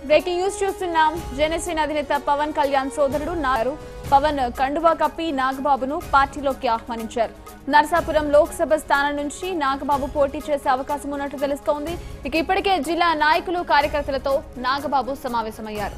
Breaking news చూస్తున్నాం. జనసేన అధినేత పవన్ కళ్యాణ్ సోదరుడు పవన్ కండువా కప్పి నాగబాబును పార్టీలోకి ఆహ్వానించారు. నర్సాపురం లోక్సభ స్థానం నుంచి నాగబాబు పోటీ చేసే అవకాశం ఉన్నట్లు తెలుస్తోంది. ఇప్పటికే జిల్లా నాయకులు కార్యకర్తలతో నాగబాబు సమావేశమయ్యారు.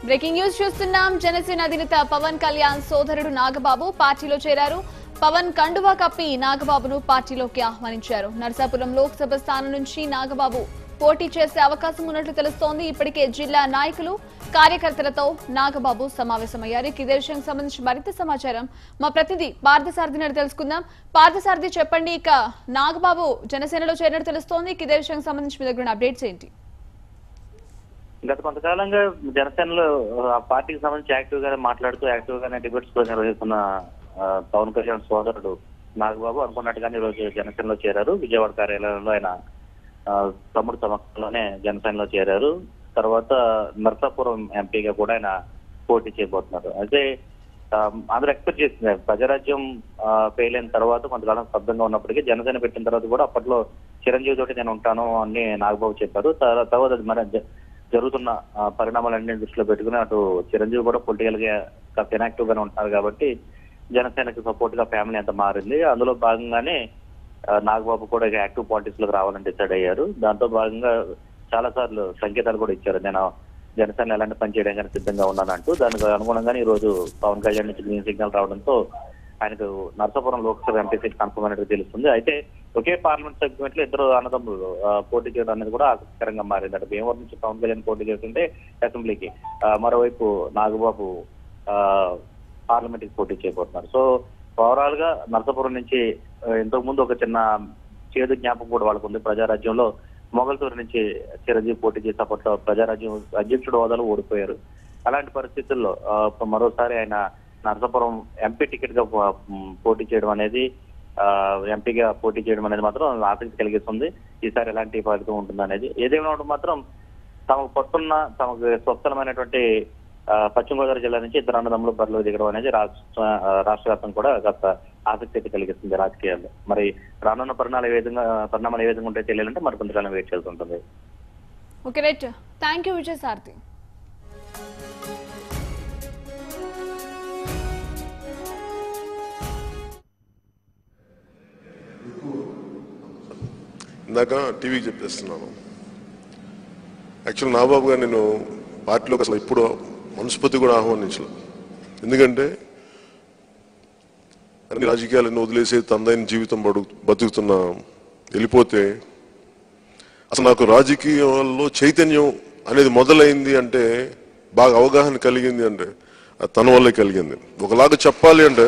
బ్రేకింగ్ న్యూస్ చూస్తున్నాం. జనసేన అధినేత పవన్ కళ్యాణ్ సోదరుడు నాగబాబు పార్టీలో చేరారు. పవన్ కండువా కప్పి నాగబాబును పార్టీలోకి ఆహ్వానించారు. నర్సాపురం లోక్సభ స్థానం నుంచి నాగబాబు పోటీ చేసే అవకాశం ఉన్నట్లు తెలుస్తోంది. ఇప్పటికే జిల్లా నాయకులు కార్యకర్తలతో నాగబాబు సమావేశమయ్యారు. ఇదే విషయానికి సంబంధించి మరింత సమాచారం మా ప్రతినిధి పార్థసారథి నాడు తెలుసుకుందాం. పార్థసారథి, చెప్పండి, ఇక నాగబాబు జనసేనలో చేరినట్టు తెలుస్తోంది. ఇదే విషయానికి సంబంధించి మీ దగ్గర అప్డేట్స్ ఏంటి? గత కొంతకాలంగా జనసేనలో ఆ పార్టీకి సంబంధించి యాక్టివ్ గానే మాట్లాడుతూ యాక్టివ్ గానే డిబేట్స్ నిర్వహిస్తున్న పవన్ కళ్యాణ్ సోదరుడు నాగబాబు అనుకున్నట్టుగానే ఈ రోజు జనసేనలో చేరారు. విజయవాడ కార్యాలయంలో ఆయన తమ్ముడు సమక్షంలోనే జనసేనలో చేరారు. తర్వాత నర్సాపురం ఎంపీగా కూడా ఆయన పోటీ చేయబోతున్నారు. అయితే అందరూ ఎక్స్పెక్ట్ చేసింది ప్రజారాజ్యం ఫెయిల్ అయిన తర్వాత కొంతకాలం స్తబ్దంగా ఉన్నప్పటికీ జనసేన పెట్టిన తర్వాత కూడా అప్పట్లో చిరంజీవి తోటి నేను ఉంటాను అని నాగబాబు చెప్పారు. తర్వాత మన జరుగుతున్న పరిణామాలన్నీ దృష్టిలో పెట్టుకుని అటు చిరంజీవి కూడా పొలిటికల్ గా ఇన్యాక్టివ్ గానే ఉంటారు కాబట్టి జనసేనకి సపోర్ట్ గా ఫ్యామిలీ అంతా మారింది. అందులో భాగంగానే నాగబాబు కూడా యాక్టివ్ పాలిటిక్స్ లోకి రావాలని డిసైడ్ అయ్యారు. దాంతో భాగంగా చాలా సార్లు సంకేతాలు కూడా ఇచ్చారు, నేను జనసేన ఎలాంటి పని చేయడానికి సిద్ధంగా ఉన్నానంటూ. దానికి అనుగుణంగానే ఈ రోజు పవన్ కళ్యాణ్ నుంచి గ్రీన్ సిగ్నల్ రావడంతో ఆయనకు Narsapuram Lok Sabha MP seat confirm అయినట్టు తెలుస్తుంది. అయితే ఒకే పార్లమెంట్ సెగ్మెంట్ లో ఇద్దరు అన్నదమ్ములు పోటీ చేయడం అనేది కూడా ఆసక్తికరంగా మారింది. అంటే భీమవరం నుంచి పవన్ కళ్యాణ్ పోటీ చేస్తుంటే అసెంబ్లీకి, మరోవైపు నాగబాబు పార్లమెంట్ కి పోటీ చేయబోతున్నారు. సో ఓవరాల్ గా నర్సాపురం నుంచి ఇంతకు ముందు ఒక చిన్న చేదు జ్ఞాపకం కూడా వాళ్ళకు ఉంది. ప్రజారాజ్యంలో మొగల్తూరు నుంచి చిరంజీవి పోటీ చేసే అప్పట్లో ప్రజారాజ్యం అధ్యక్షుడు హోదాలో ఓడిపోయారు. అలాంటి పరిస్థితుల్లో మరోసారి ఆయన నర్సాపురం ఎంపీ టికెట్ గా పోటీ చేయడం అనేది ఎంపీగా పోటీ చేయడం అనేది మాత్రం ఆసక్తి కలిగిస్తుంది. ఈసారి ఎలాంటి ఫలితం ఉంటుంది అనేది ఏదేమైనా మాత్రం తమకు పట్టున్న తమకు స్వస్థలమైనటువంటి పశ్చిమ గోదావరి జిల్లా నుంచి ఇద్దరు అన్నదమ్ములు బరిలో దిగడం అనేది రాష్ట్ర వ్యాప్తం కూడా కాస్త ఆసక్తి కలిగిస్తుంది రాజకీయాల్లో. మరి రానున్న పరిణామాలు ఏ విధంగా ఉంటే తెలియాలంటే మరి కొంతకాలం వెయిట్ చేస్తూ ఉంటుంది. Okay, right. Thank you Vijay Sarathi. ఇందాక టీవీకి చెప్పేస్తున్నాను. యాక్చువల్ నాగబాబు గారు నేను పార్టీలోకి అసలు ఇప్పుడు మనస్ఫూర్తి కూడా ఆహ్వానించలేదు. ఎందుకంటే అన్ని రాజకీయాలను వదిలేసి తనదైన జీవితం బతుకుతున్నా వెళ్ళిపోతే అసలు నాకు రాజకీయాల్లో చైతన్యం అనేది మొదలైంది అంటే, బాగా అవగాహన కలిగింది అంటే అది తన వల్లే కలిగింది. ఒకలాగా చెప్పాలి అంటే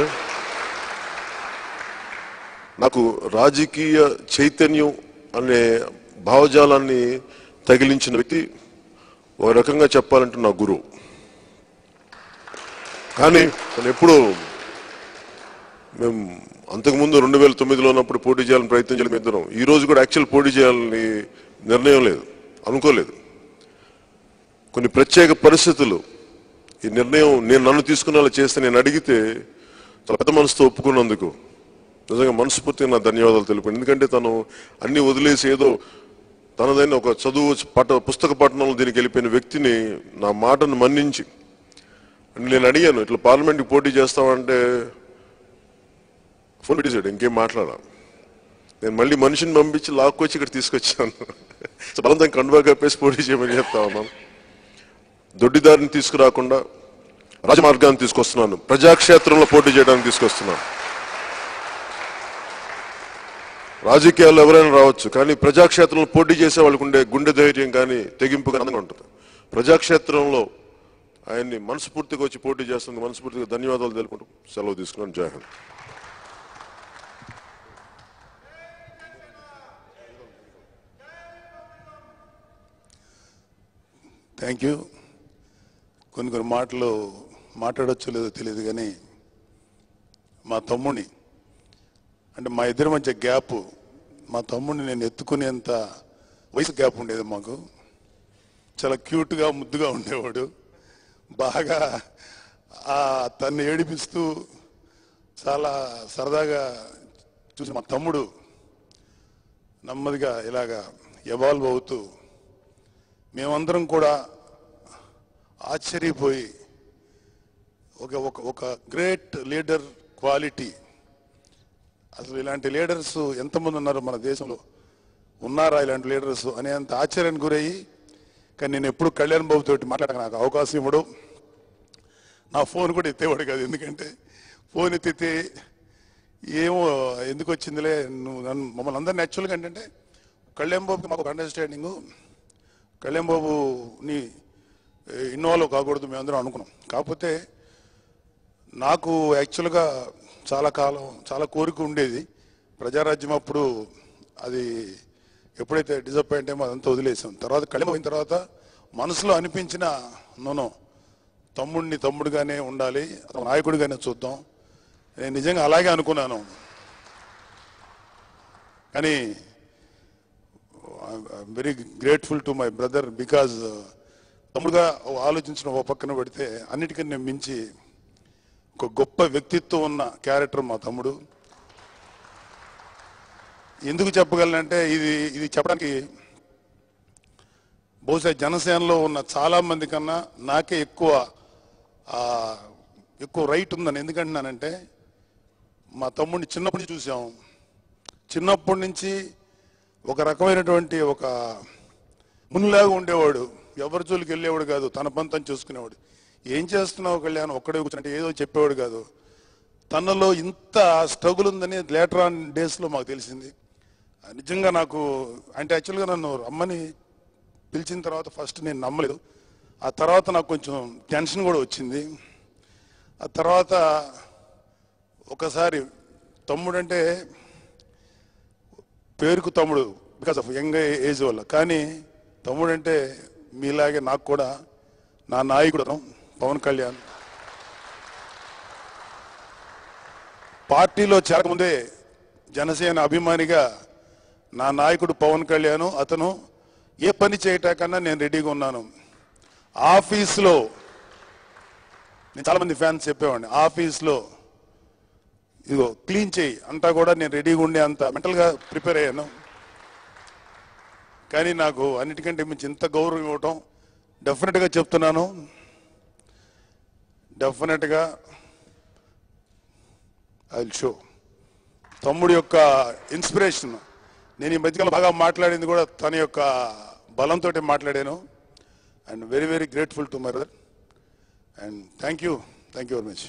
నాకు రాజకీయ చైతన్యం అనే భావజాలాన్ని తగిలించిన వ్యక్తి ఒక రకంగా చెప్పాలంటే నా గురువు. కానీ ఎప్పుడు మేము అంతకుముందు 2009లో ఉన్నప్పుడు పోటీ చేయాలని ప్రయత్నం చేయడం ఇద్దరం. ఈ రోజు కూడా యాక్చువల్ పోటీ చేయాలని నిర్ణయం లేదు, అనుకోలేదు. కొన్ని ప్రత్యేక పరిస్థితులు ఈ నిర్ణయం నన్ను తీసుకునేలా చేస్తే నేను అడిగితే చాలా పెద్ద మనసుతో ఒప్పుకున్నందుకు నిజంగా మనస్ఫూర్తిగా నా ధన్యవాదాలు తెలుపు. ఎందుకంటే తను అన్ని వదిలేసి ఏదో తనదైన ఒక చదువు పుస్తక పఠనంలో దీనికి వెళ్ళిపోయిన వ్యక్తిని నా మాటను మన్నించి నేను అడిగాను, ఇట్లా పార్లమెంట్కి పోటీ చేస్తామంటే ఫోన్ పెట్టేశాడు, ఇంకేం మాట్లాడా. నేను మళ్ళీ మనిషిని పంపించి లాక్కొచ్చి ఇక్కడ తీసుకొచ్చాను. బలంతం కండువా కప్పేసి పోటీ చేయమని చెప్తా ఉన్నాను. దొడ్డిదారిని తీసుకురాకుండా రాజమార్గాన్ని తీసుకొస్తున్నాను, ప్రజాక్షేత్రంలో పోటీ చేయడానికి తీసుకొస్తున్నాను. రాజకీయాల్లో ఎవరైనా రావచ్చు, కానీ ప్రజాక్షేత్రంలో పోటీ చేసే వాళ్ళకు ఉండే గుండె ధైర్యం కానీ తెగింపు కానీ ఉంటుంది. ప్రజాక్షేత్రంలో ఆయన్ని మనస్ఫూర్తిగా వచ్చి పోటీ చేస్తుంది. మనస్ఫూర్తిగా ధన్యవాదాలు తెలుపుకుంటూ సెలవు తీసుకున్నాను. జై హింద్. Thank you. కొన్ని మాటలు మాట్లాడొచ్చో లేదో తెలియదు, కానీ మా తమ్ముడిని అంటే మా ఇద్దరి మధ్య గ్యాప్, మా తమ్ముడిని నేను ఎత్తుకునేంత వయసు గ్యాప్ ఉండేది మాకు. చాలా క్యూట్గా ముద్దుగా ఉండేవాడు. బాగా తను ఏడిపిస్తూ చాలా సరదాగా చూసి మా తమ్ముడు నెమ్మదిగా ఇలాగా ఎవాల్వ్ అవుతూ మేమందరం కూడా ఆశ్చర్యపోయి ఒక గ్రేట్ లీడర్ క్వాలిటీ. అసలు ఇలాంటి లీడర్స్ ఎంతమంది ఉన్నారు మన దేశంలో, ఉన్నారా ఇలాంటి లీడర్స్ అనేంత ఆశ్చర్యానికి గురయ్యి. కానీ నేను ఎప్పుడు కళ్యాణ్ బాబు తోటి మాట్లాడక నాకు అవకాశం ఇవ్వడు. నా ఫోన్ కూడా ఎత్తేవాడు కాదు, ఎందుకంటే ఫోన్ ఎత్తితే ఏమో ఎందుకు వచ్చిందిలే నువ్వు నన్ను మమ్మల్ని అందరినీ యాక్చువల్గా ఏంటంటే కళ్యాణ్ బాబుకి మాకు ఒక అండర్స్టాండింగు, కళ్యాణ్ బాబుని ఇన్వాల్వ్ కాకూడదు మేమందరం అనుకున్నాం. కాకపోతే నాకు యాక్చువల్గా చాలా కాలం చాలా కోరిక ఉండేది ప్రజారాజ్యం. అప్పుడు అది ఎప్పుడైతే డిసప్పాయింట్ అయ్యో అదంతా వదిలేసాం. తర్వాత కళ్యాణ్ అయిన తర్వాత మనసులో అనిపించిన నోనో తమ్ముడిని తమ్ముడుగానే ఉండాలి, నాయకుడిగానే చూద్దాం. నేను నిజంగా అలాగే అనుకున్నాను. కానీ I'm very grateful to my brother because తమ్ముడుగా ఆలోచించిన ఒక పక్కన పెడితే అన్నిటికన్నా మించి ఒక గొప్ప వ్యక్తిత్వం ఉన్న క్యారెక్టర్ మా తమ్ముడు. ఎందుకు చెప్పగలనంటే ఇది చెప్పడానికి బహుశా జనసేనలో ఉన్న చాలా మంది కన్నా నాకే ఎక్కువ రైట్ ఉందని. ఎందుకంటున్నానంటే మా తమ్ముడిని చిన్నప్పటి నుంచి చూసాం. చిన్నప్పటి నుంచి ఒక రకమైనటువంటి ఒక మునిలాగా ఉండేవాడు, ఎవరి జోలికి వెళ్ళేవాడు కాదు, తన పని తను చూసుకునేవాడు. ఏం చేస్తున్నావు కళ్యాణ్ ఒక్కడే కూర్చుంటే ఏదో చెప్పేవాడు కాదు. తనలో ఇంత స్ట్రగుల్ ఉందని లేటర్ ఆన్ డేస్లో మాకు తెలిసింది. నిజంగా నాకు అంటే యాక్చువల్గా నన్ను రమ్మని పిలిచిన తర్వాత ఫస్ట్ నేను నమ్మలేదు. ఆ తర్వాత నాకు కొంచెం టెన్షన్ కూడా వచ్చింది. ఆ తర్వాత ఒకసారి తమ్ముడు అంటే పేరుకు తమ్ముడు బికాస్ ఆఫ్ యంగ్ ఏజ్ వల్ల, కానీ తమ్ముడు అంటే మీలాగే నాకు కూడా నా నాయకుడు పవన్ కళ్యాణ్. పార్టీలో చేరకముందే జనసేన అభిమానిగా నా నాయకుడు పవన్ కళ్యాణ్, అతను ఏ పని చేయటాకన్నా నేను రెడీగా ఉన్నాను. ఆఫీస్లో నేను చాలామంది ఫ్యాన్స్ చెప్పేవాడిని, ఆఫీస్లో ఇదిగో క్లీన్ చేయి అంతా కూడా నేను రెడీగా ఉండే అంత మెంటల్గా ప్రిపేర్ అయ్యాను. కానీ నాకు అన్నిటికంటే మించి ఇంత గౌరవం ఇవ్వటం డెఫినెట్గా చెప్తున్నాను, డెఫినెట్గా ఐ విల్ షో. తమ్ముడి యొక్క ఇన్స్పిరేషన్ నేను ఈ మధ్యకాలం బాగా మాట్లాడింది కూడా తన యొక్క బలంతో మాట్లాడాను. And very very grateful to my brother and thank you very much.